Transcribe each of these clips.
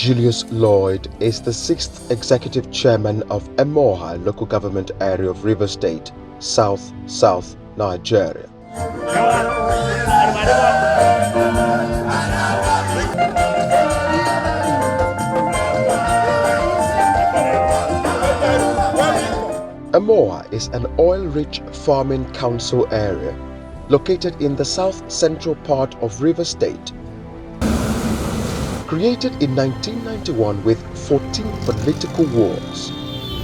Julius Llyod is the 6th Executive Chairman of Emuoha Local Government Area of Rivers State, South Nigeria. Emuoha is an oil-rich farming council area located in the south-central part of Rivers State. Created in 1991 with 14 political wards,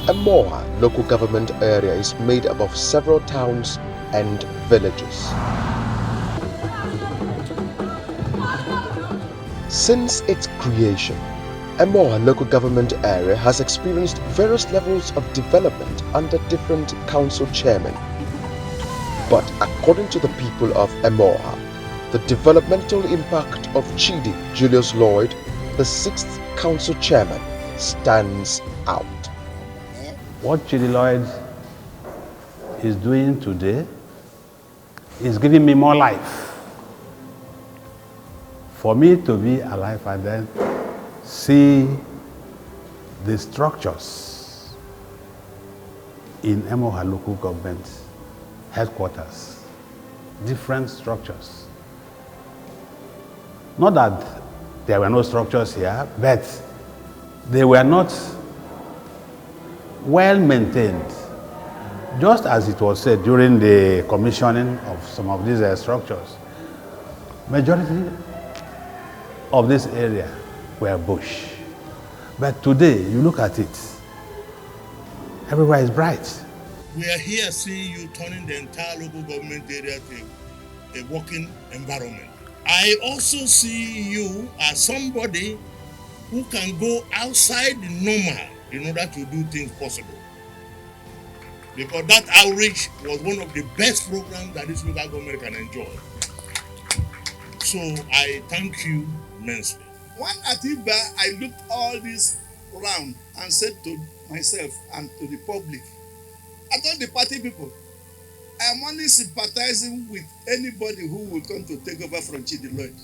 Emuoha local government area is made up of several towns and villages. Since its creation, Emuoha local government area has experienced various levels of development under different council chairmen. But according to the people of Emuoha, the developmental impact of Chidi Llyod, the 6th council chairman, stands out. What Chidi Llyod is doing today is giving me more life. For me to be alive and then see the structures in Emuoha local government headquarters, different structures. Not that there were no structures here, but they were not well maintained. Just as it was said during the commissioning of some of these structures, majority of this area were bush. But today, you look at it, everywhere is bright. We are here seeing you turning the entire local government area to a working environment. I also see you as somebody who can go outside the normal in order to do things possible. Because that outreach was one of the best programs that this local government can enjoy. So I thank you immensely. One Atiba, I looked all this around and said to myself and to the public, I told the party people, I am only sympathizing with anybody who will come to take over from Chidi Llyod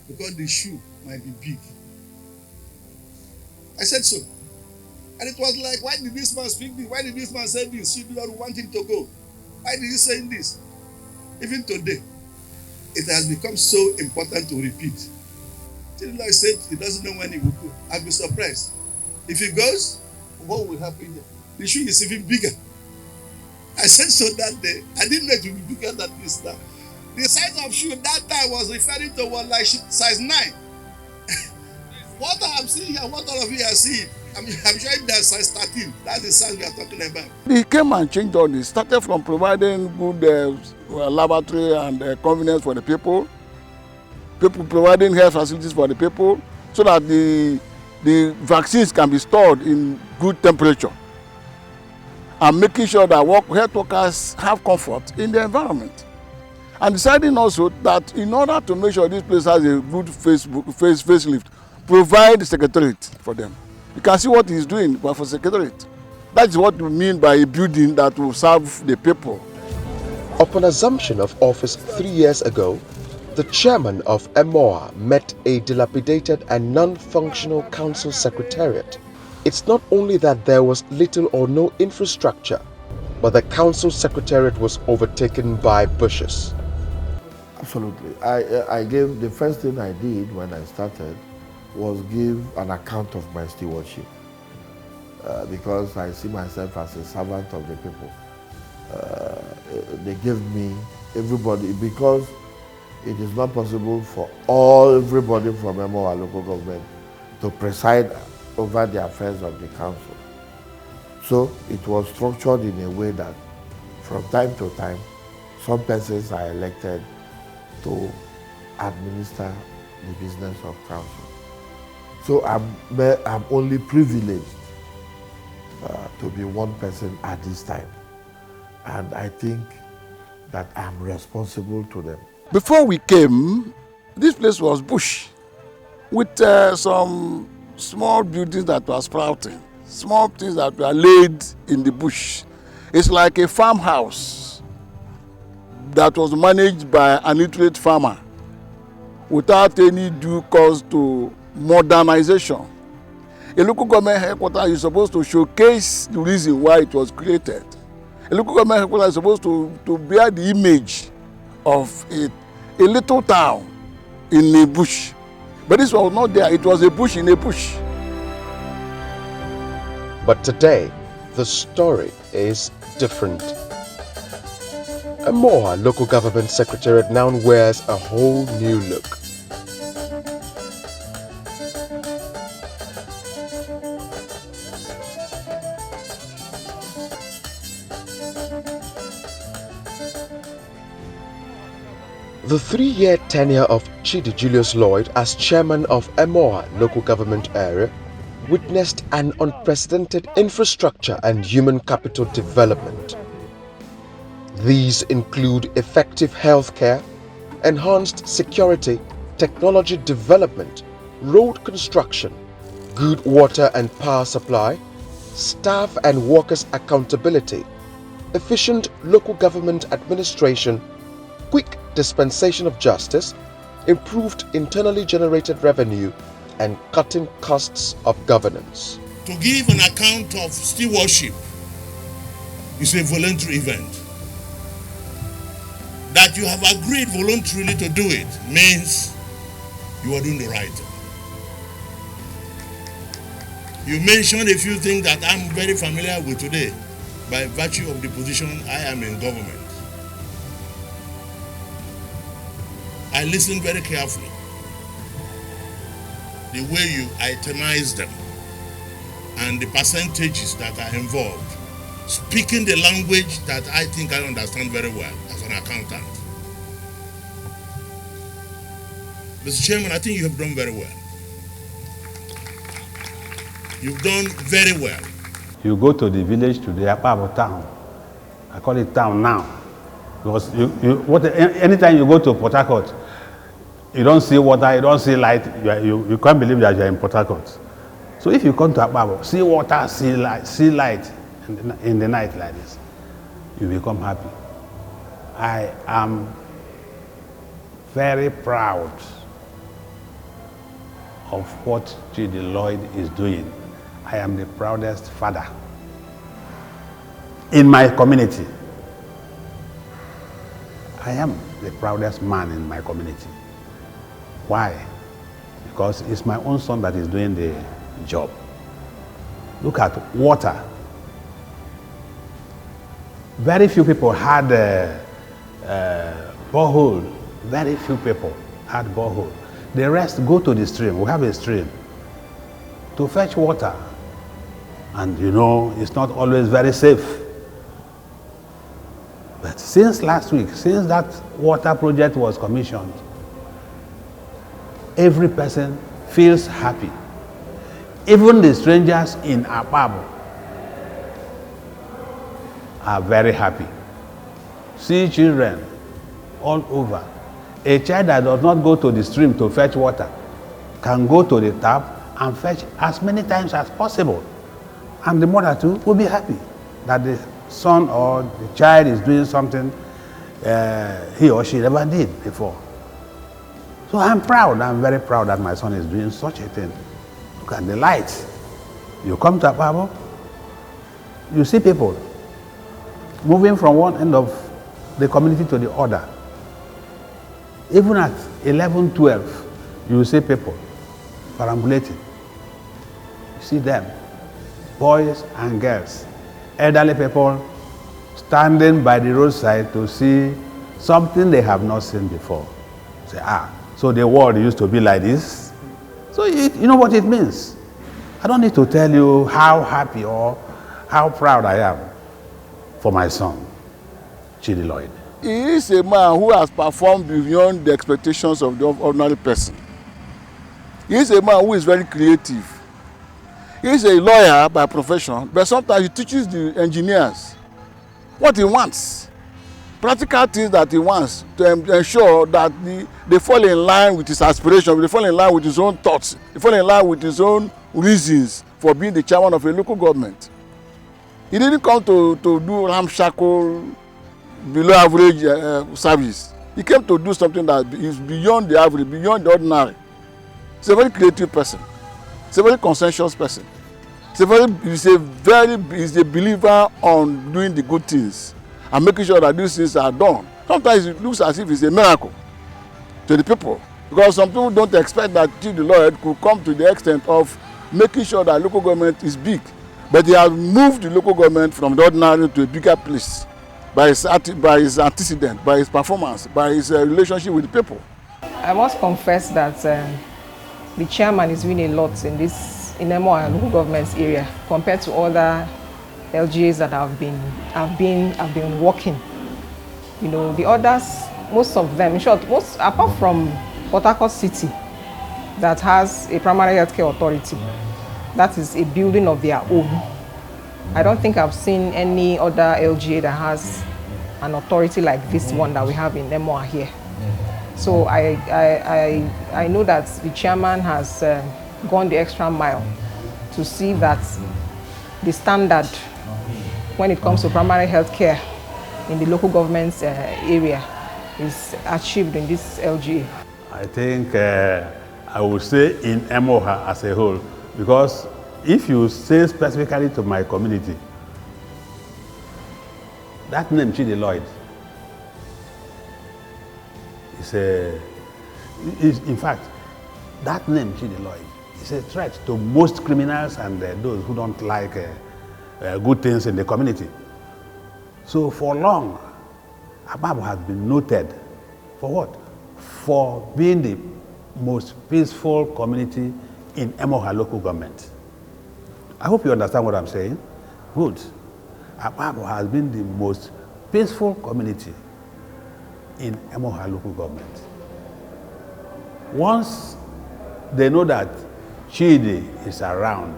because the shoe might be big. I said so. And it was like, why did this man speak this? Why did this man say this? Chidi Llyod want him to go. Why did he say this? Even today, it has become so important to repeat. Chidi Llyod said he doesn't know when he will go. I'll be surprised. If he goes, what will happen here? The shoe is even bigger. I said so that day. I didn't know it would be bigger than this now. The size of shoe that time was referring to was like size 9. What I am seeing here, what all of you are seeing, I'm showing that size 13. That's the size we are talking about. He came and changed all this. Started from providing good laboratory and convenience for the people providing health facilities for the people, so that the vaccines can be stored in good temperature, and making sure that health workers have comfort in the environment. And deciding also that in order to make sure this place has a good facelift, provide the secretariat for them. You can see what he's doing, but for secretariat. That is what we mean by a building that will serve the people. Upon assumption of office 3 years ago, the chairman of Emuoha met a dilapidated and non-functional council secretariat. It's not only that there was little or no infrastructure, but the council secretariat was overtaken by bushes. Absolutely. I gave, the first thing I did when I started was give an account of my stewardship, because I see myself as a servant of the people. They gave me everybody, because it is not possible for everybody from Emuoha local government to preside over the affairs of the council. So it was structured in a way that from time to time, some persons are elected to administer the business of council. So I'm only privileged to be one person at this time. And I think that I'm responsible to them. Before we came, this place was bush with some small buildings that were sprouting, small things that were laid in the bush. It's like a farmhouse that was managed by an illiterate farmer without any due course to modernization. A local government headquarters is supposed to showcase the reason why it was created. A local government headquarters is supposed to bear the image of a little town in a bush. But this was not there. It was a bush in a bush. But today, the story is different. Emuoha local government secretariat now wears a whole new look. The 3-year tenure of Chidi Llyod as chairman of Emuoha local government area witnessed an unprecedented infrastructure and human capital development. These include effective healthcare, enhanced security, technology development, road construction, good water and power supply, staff and workers accountability, efficient local government administration, quick dispensation of justice, improved internally generated revenue, and cutting costs of governance. To give an account of stewardship is a voluntary event. That you have agreed voluntarily to do it means you are doing the right thing. You mentioned a few things that I'm very familiar with today by virtue of the position I am in government. I listened very carefully. The way you itemize them and the percentages that are involved, speaking the language that I think I understand very well as an accountant. Mr. Chairman, I think you have done very well. You've done very well. You go to the village, to the Apabo town. I call it town now. Because anytime you go to Port Harcourt, you don't see water, you don't see light, you can't believe that you're in Port Harcourt. So if you come to Apabo, see water, see light in the night like this, you become happy. I am very proud of what Chidi Llyod is doing. I am the proudest father in my community. I am the proudest man in my community. Why? Because it's my own son that is doing the job. Look at water. Very few people had borehole. Very few people had borehole. The rest go to the stream. We have a stream to fetch water. And you know, it's not always very safe. But since last week, since that water project was commissioned, every person feels happy. Even the strangers in Apabo are very happy. See children all over. A child that does not go to the stream to fetch water can go to the tap and fetch as many times as possible. And the mother too will be happy that the son or the child is doing something he or she never did before. So I'm proud, I'm very proud that my son is doing such a thing. Look at the lights. You come to Apabo, you see people moving from one end of the community to the other. Even at 11, 12, you see people perambulating. You see them, boys and girls, elderly people standing by the roadside to see something they have not seen before. Say, so the world used to be like this. So you know what it means. I don't need to tell you how happy or how proud I am for my son, Chidi Llyod. He is a man who has performed beyond the expectations of the ordinary person. He is a man who is very creative. He is a lawyer by profession, but sometimes he teaches the engineers what he wants. Practical things that he wants to ensure that they fall in line with his aspirations, they fall in line with his own thoughts, they fall in line with his own reasons for being the chairman of a local government. He didn't come to do ramshackle, below average service. He came to do something that is beyond the average, beyond the ordinary. He's a very creative person. He's a very conscientious person. He's a believer on doing the good things and making sure that these things are done. Sometimes it looks as if it's a miracle to the people, because some people don't expect that Chidi Llyod could come to the extent of making sure that local government is big. But he has moved the local government from the ordinary to a bigger place by his antecedent, by his performance, by his relationship with the people. I must confess that the chairman is doing a lot in Emuoha local government area compared to other LGAs that have been working. You know, the others, most of them, in short, apart from Port Harcourt City, that has a primary healthcare authority, that is a building of their own. I don't think I've seen any other LGA that has an authority like this one that we have in Emuoha here. So I know that the chairman has gone the extra mile to see that the standard when it comes to primary health care in the local government's area is achieved in this LGA. I think I would say in Emuoha as a whole, because if you say specifically to my community, that name Chidi Llyod in fact, that name Chidi Llyod is a threat to most criminals and those who don't like good things in the community. So for long, Ababu has been noted for what? For being the most peaceful community in Emuoha local government. I hope you understand what I'm saying. Good. Ababu has been the most peaceful community in Emuoha local government. Once they know that Chidi is around,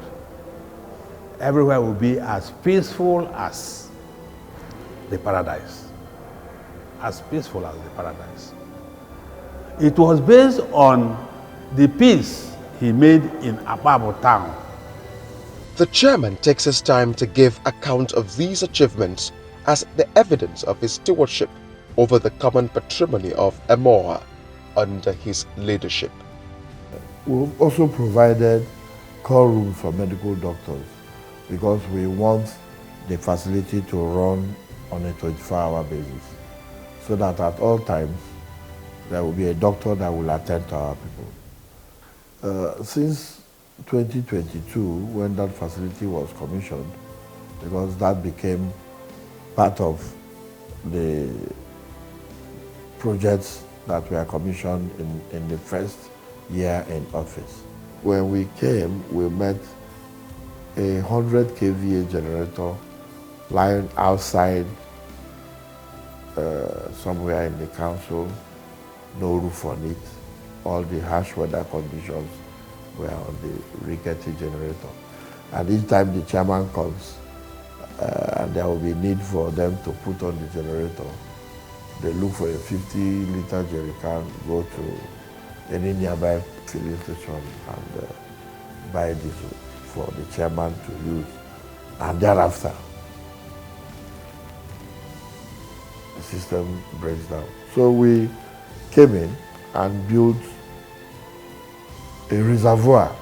everywhere will be as peaceful as the paradise. As peaceful as the paradise. It was based on the peace he made in Ababu town. The chairman takes his time to give account of these achievements as the evidence of his stewardship over the common patrimony of Emuoha under his leadership. We've also provided call rooms for medical doctors because we want the facility to run on a 24-hour basis so that at all times there will be a doctor that will attend to our people. Since 2022, when that facility was commissioned, because that became part of the projects that were commissioned in the first year in office. When we came, we met a 100 kVA generator lying outside somewhere in the council, no roof on it. All the harsh weather conditions were on the rickety generator. And each time the chairman comes, and there will be need for them to put on the generator, they look for a 50-liter jerry can, go to any nearby filling station and buy diesel for the chairman to use. And thereafter, the system breaks down. So we came in and built a reservoir,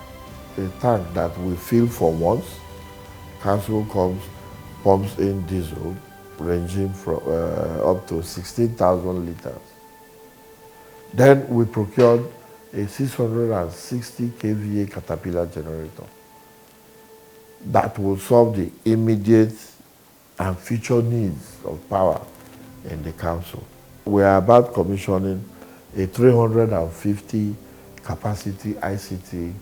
a tank that we fill for once. Council comes, pumps in diesel, ranging from up to 16,000 liters. Then we procured a 660 kVA Caterpillar generator that will solve the immediate and future needs of power in the council. We are about commissioning a 350 capacity ICT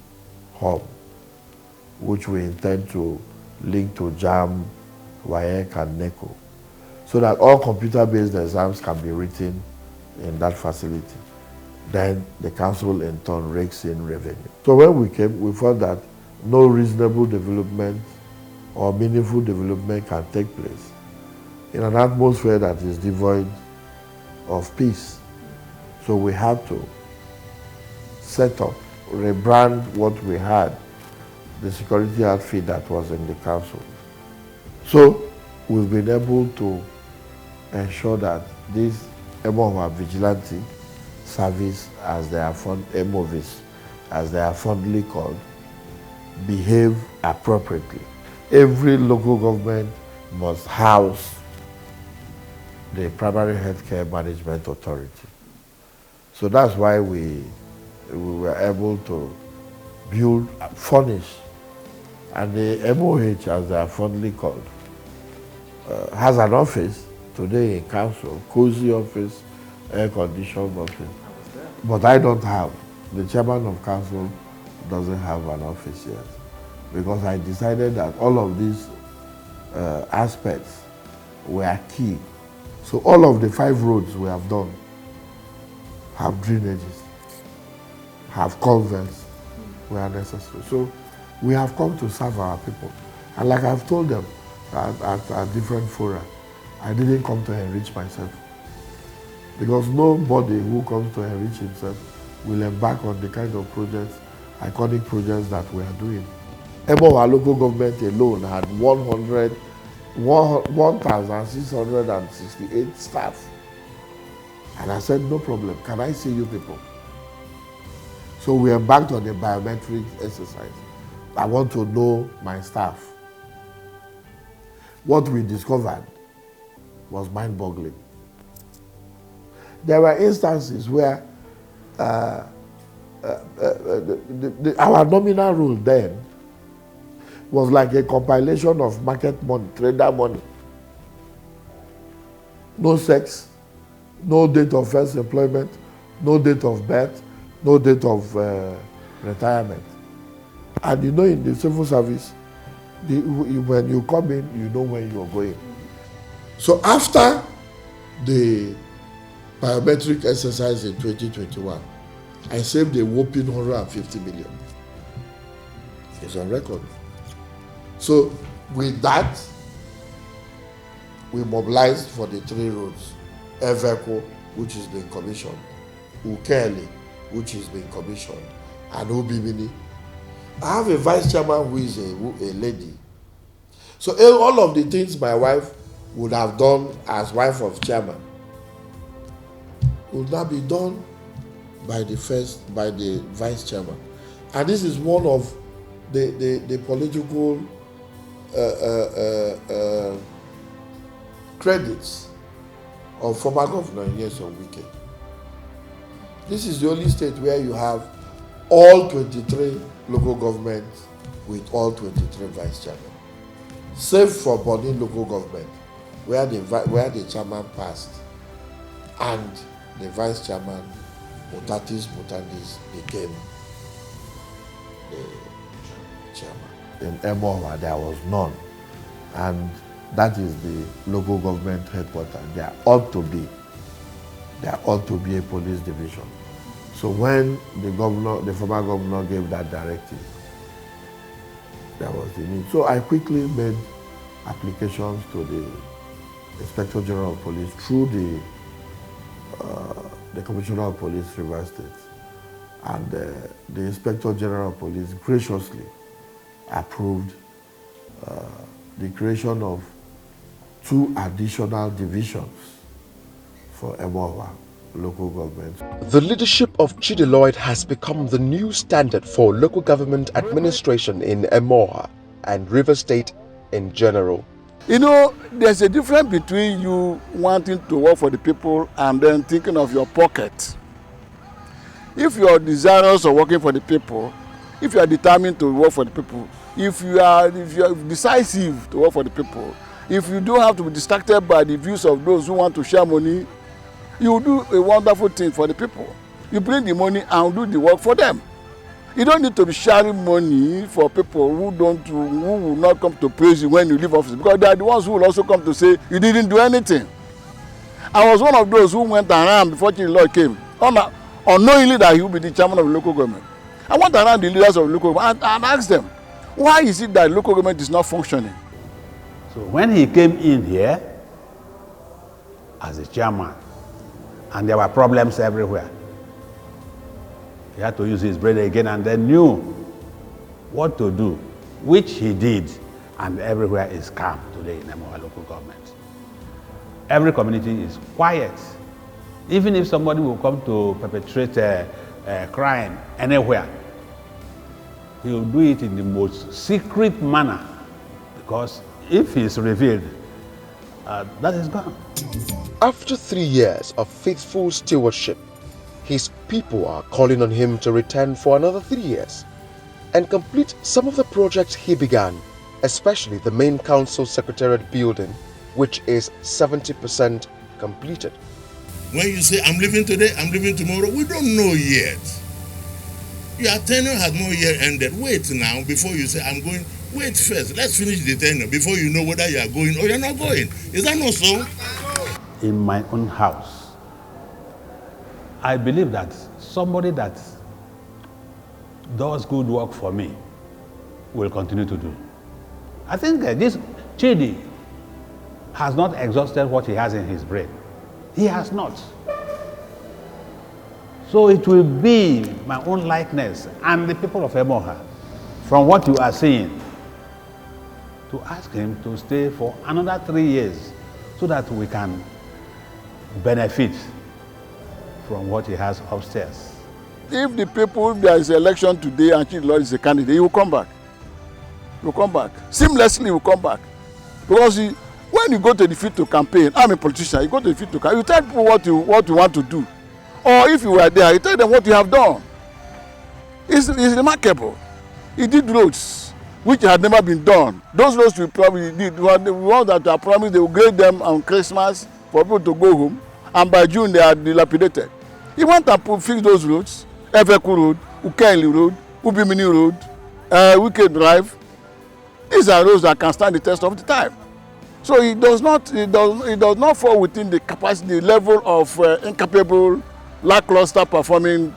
hub, which we intend to link to JAM, WAEC, and NECO, so that all computer-based exams can be written in that facility. Then the council in turn rakes in revenue. So when we came, we found that no reasonable development or meaningful development can take place in an atmosphere that is devoid of peace. So we had to set up, rebrand what we had, the security outfit that was in the council. So we've been able to ensure that this Emuoha vigilante service, as they are EMOVIS, as they are fondly called, behave appropriately. Every local government must house the primary healthcare management authority. So that's why we were able to build, furnish, and the Emuoha, as they are fondly called, has an office today in council, cozy office, air-conditioned office. But I don't have. The chairman of council doesn't have an office yet, because I decided that all of these aspects were key. So all of the 5 roads we have done have drainages, have culverts where necessary. So we have come to serve our people. And like I've told them at different fora, I didn't come to enrich myself. Because nobody who comes to enrich himself will embark on the kind of projects, iconic projects that we are doing. Emuoha local government alone had 1,668 staff. And I said, no problem, can I see you people? So we embarked on a biometric exercise. I want to know my staff. What we discovered was mind-boggling. There were instances where our nominal rule then was like a compilation of market money, trader money. No sex, no date of first employment, no date of birth, no date of retirement. And you know, in the civil service, when you come in, you know when you're going. So after the biometric exercise in 2021, I saved a whopping 150 million. It's on record. So with that, we mobilized for the 3 roads. Eveko, which is being commissioned, Ukele, which is being commissioned, and Ubibini. I have a vice chairman who is a lady. So all of the things my wife would have done as wife of chairman will now be done by the vice chairman. And this is one of the political credits of former Governor Nyesom Wike. This is the only state where you have all 23 local governments with all 23 vice chairmen. Save for Benin local government, where the chairman passed and the vice chairman, Mutatis Mutandis, became the chairman. In Emuoha, there was none. And that is the local government headquarters. There ought to be a police division. So when the former governor gave that directive, there was the need. So I quickly made applications to the Inspector General of Police through the Commissioner of Police, Rivers State. And the Inspector General of Police graciously approved the creation of 2 additional divisions for Emuoha local government. The leadership of Chidi Llyod has become the new standard for local government administration in Emuoha and River State in general. You know, there's a difference between you wanting to work for the people and then thinking of your pocket. If you are desirous of working for the people, if you are determined to work for the people, if you are decisive to work for the people, if you don't have to be distracted by the views of those who want to share money, you do a wonderful thing for the people. You bring the money and do the work for them. You don't need to be sharing money for people who will not come to praise you when you leave office, because they are the ones who will also come to say you didn't do anything. I was one of those who went around before Chidi Llyod came, unknowingly that he would be the chairman of the local government. I went around the leaders of the local government and asked them, why is it that local government is not functioning? So when he came in here as a chairman, and there were problems everywhere, he had to use his brain again and then knew what to do, which he did, and everywhere is calm today in Emuoha local government. Every community is quiet. Even if somebody will come to perpetrate a crime anywhere, he will do it in the most secret manner, because if he is revealed, that is gone. After 3 years of faithful stewardship, his people are calling on him to return for another 3 years and complete some of the projects he began, especially the main council secretariat building, which is 70% completed. When you say, I'm leaving today, I'm leaving tomorrow, we don't know yet. Your tenure has not yet ended. Wait now before you say, I'm going. Wait first. Let's finish the tenure before you know whether you are going or you're not going. Is that not so? In my own house, I believe that somebody that does good work for me will continue to do. I think this Chidi has not exhausted what he has in his brain. He has not. So it will be my own likeness and the people of Emuoha, from what you are seeing, to ask him to stay for another 3 years so that we can benefit from what he has upstairs. If the people, if there is an election today and Chidi Llyod is a candidate, he will come back. He will come back. Seamlessly, he will come back. Because when you go to the field to campaign, I'm a politician, you go to the field to campaign, you tell people what you want to do. Or if you were there, you tell them what you have done. It's remarkable. He did roads which had never been done. Those roads we probably did, the ones that are promised, they will grade them on Christmas for people to go home, and by June they are dilapidated. He went and fixed those roads, Efeku Road, Ukenli Road, Ubimini Road, Wicked Drive. These are roads that can stand the test of the time. So it does not fall within the capacity level of incapable, lackluster performing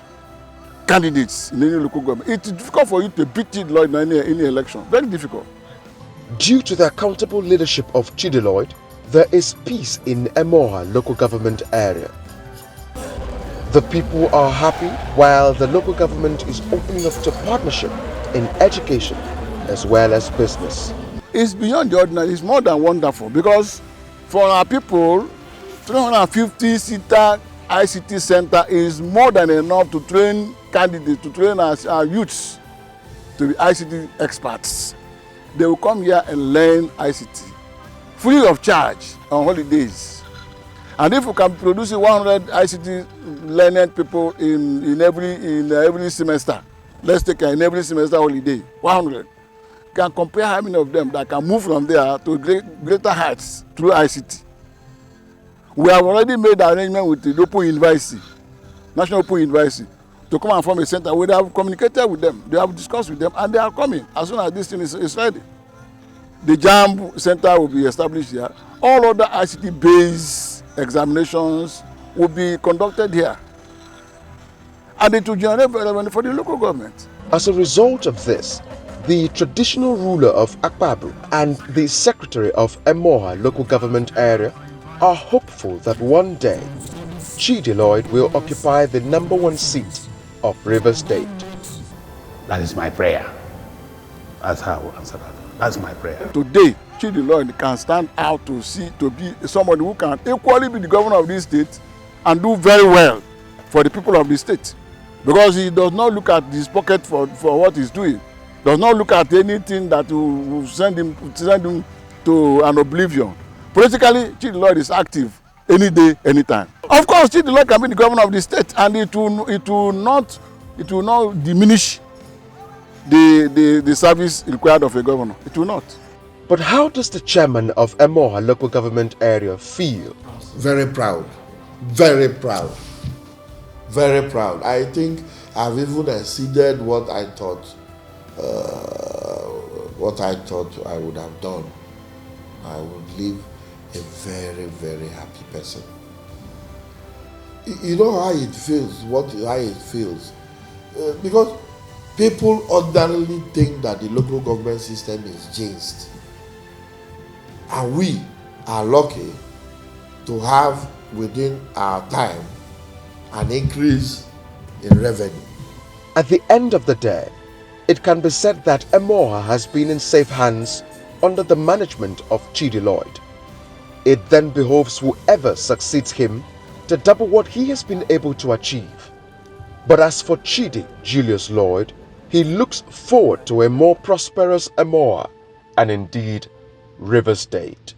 candidates in any local government. It is difficult for you to beat Chidi Llyod in any election. Very difficult. Due to the accountable leadership of Chidi Llyod, there is peace in Emuoha local government area. The people are happy while the local government is opening up to partnership in education as well as business. It's beyond the ordinary. It's more than wonderful, because for our people, 350-seater ICT center is more than enough to train candidates, to train our youths to be ICT experts. They will come here and learn ICT free of charge on holidays. And if we can produce 100 ICT learned people in every semester, let's take in every semester holiday, 100. Can compare how many of them that can move from there to greater heights through ICT. We have already made an arrangement with the Open University, National Open University, to come and form a center. We have communicated with them, they have discussed with them, and they are coming as soon as this thing is ready. The JAMB center will be established here. All other ICT-based examinations will be conducted here. And it will generate revenue for the local government. As a result of this, the traditional ruler of Akpabru and the secretary of Emuoha local government area are hopeful that one day Chidi Llyod will occupy the #1 seat of Rivers State. That is my prayer. That's how I will answer that. That's my prayer. Today, Chidi Llyod can stand out to be somebody who can equally be the governor of this state and do very well for the people of the state. Because he does not look at his pocket for what he's doing. Does not look at anything that will send him to an oblivion. Politically, Chidi Llyod is active any day, anytime. Of course, Chidi Llyod can be the governor of the state, and it will not diminish the service required of a governor. It will not. But how does the chairman of Emuoha local government area feel? Very proud. Very proud. Very proud. I think I've even exceeded what I thought I would have done. I would leave a very, very happy person. You know how it feels, how it feels. Because people ordinarily think that the local government system is jinxed. And we are lucky to have within our time an increase in revenue. At the end of the day, it can be said that Emuoha has been in safe hands under the management of Chidi Llyod. It then behoves whoever succeeds him to double what he has been able to achieve. But as for Chidi Julius Llyod, he he looks forward to a more prosperous Emuoha and indeed River State.